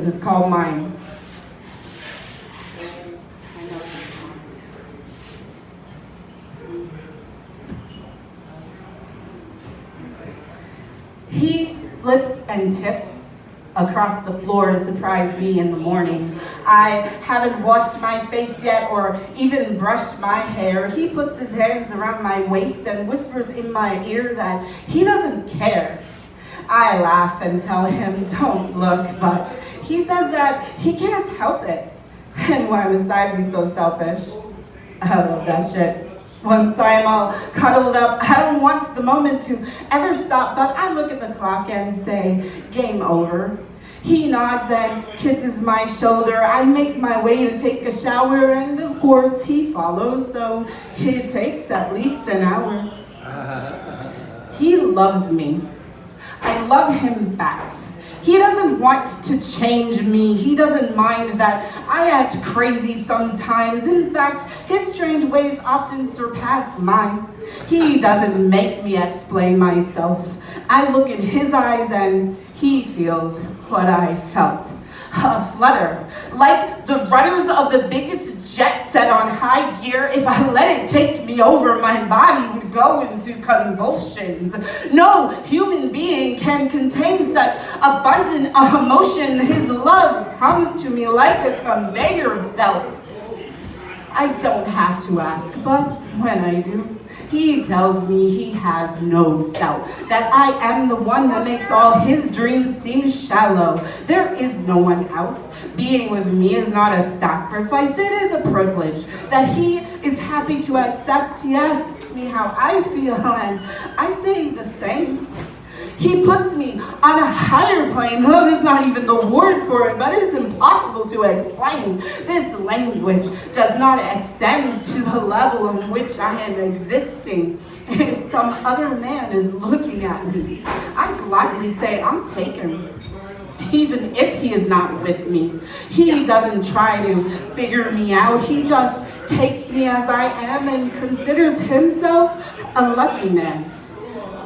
his is called mine. He slips and tips across the floor to surprise me in the morning. I haven't washed my face yet or even brushed my hair. He puts his hands around my waist and whispers in my ear that he doesn't care. I laugh and tell him, don't look, but he says that he can't help it. And why must I be so selfish? I love that shit. Once I'm all cuddled up, I don't want the moment to ever stop, but I look at the clock and say, game over. He nods and kisses my shoulder. I make my way to take a shower, and of course he follows, so it takes at least an hour. He loves me. I love him back. He doesn't want to change me. He doesn't mind that I act crazy sometimes. In fact, his strange ways often surpass mine. He doesn't make me explain myself. I look in his eyes and he feels what I felt. A flutter, like the rudders of the biggest jet set on high gear. If I let it take me over, my body would go into convulsions. No human being can contain such abundant emotion. His love comes to me like a conveyor belt. I don't have to ask, but when I do, he tells me he has no doubt that I am the one that makes all his dreams seem shallow. There is no one else. Being with me is not a sacrifice, it is a privilege that he is happy to accept. He asks me how I feel, and I say the same. He puts me on a higher plane. Love is not even the word for it, but it's impossible to explain. This language does not extend to the level on which I am existing. If some other man is looking at me, I gladly say I'm taken. Even if he is not with me, he doesn't try to figure me out. He just takes me as I am and considers himself a lucky man.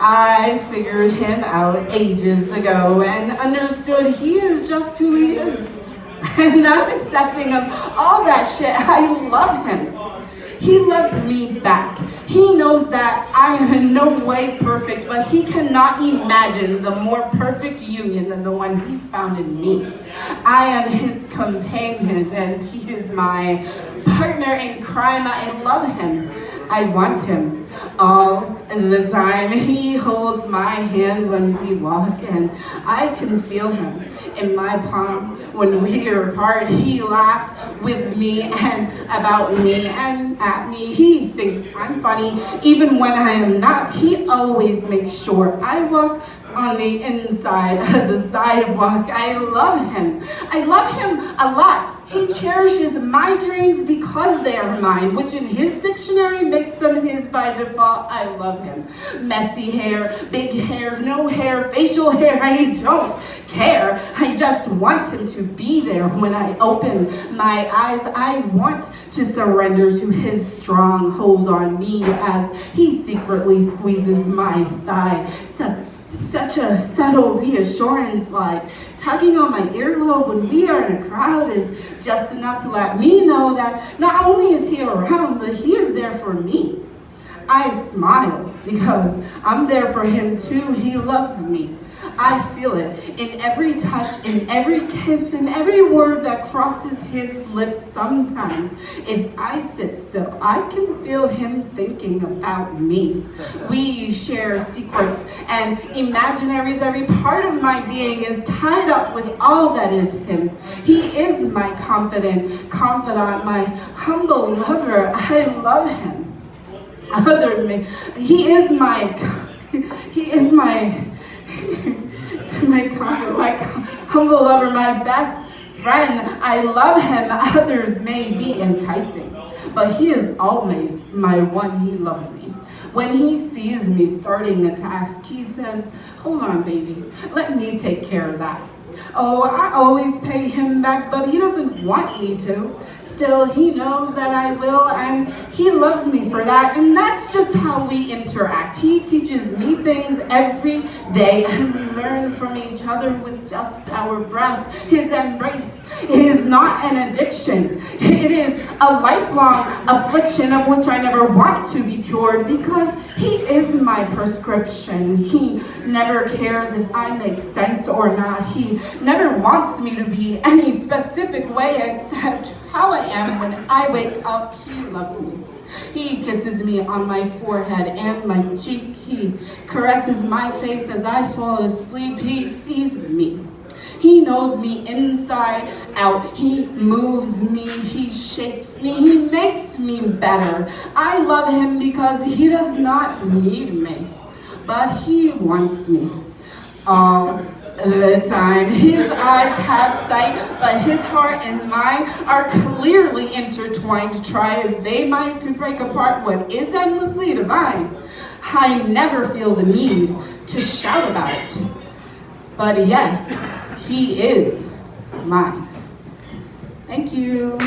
I figured him out ages ago and understood he is just who he is. And I'm accepting of all that shit. I love him. He loves me back. He knows that I am in no way perfect, but he cannot imagine the more perfect union than the one he found in me. I am his companion and he is my partner in crime. I love him. I want him all the time. He holds my hand when we walk and I can feel him in my palm when we are apart. He laughs with me and about me and at me. He thinks I'm funny even when I am not. He always makes sure I walk on the inside of the sidewalk. I love him. I love him a lot. He cherishes my dreams because they are mine, which in his dictionary makes them his by default. I love him. Messy hair, big hair, no hair, facial hair, I don't care. I just want him to be there when I open my eyes. I want to surrender to his strong hold on me as he secretly squeezes my thigh. Such a subtle reassurance, like tugging on my earlobe when we are in a crowd, is just enough to let me know that not only is he around, but he is there for me. I smile because I'm there for him too. He loves me. I feel it in every touch, in every kiss, in every word that crosses his lips. Sometimes, if I sit still, I can feel him thinking about me. We share secrets and imaginaries. Every part of my being is tied up with all that is him. He is my confidant, my humble lover. I love him. Other than me, he is my humble lover, my best friend. I love him. Others may be enticing, but he is always my one. He loves me. When he sees me starting a task, he says, hold on, baby, let me take care of that. Oh, I always pay him back, but he doesn't want me to. Still, he knows that I will, and he loves me for that, and that's just how we interact. He teaches me things every day, and we learn from each other with just our breath. His embrace is not an addiction. It is a lifelong affliction of which I never want to be cured, because he is my prescription. He never cares if I make sense or not. He never wants me to be any specific way except how I am when I wake up. He loves me. He kisses me on my forehead and my cheek. He caresses my face as I fall asleep. He sees me. He knows me inside out. He moves me. He shakes me. He makes me better. I love him because he does not need me, but he wants me all the time. His eyes have sight, but his heart and mine are clearly intertwined. Try as they might to break apart what is endlessly divine. I never feel the need to shout about it, but yes, he is mine. Thank you.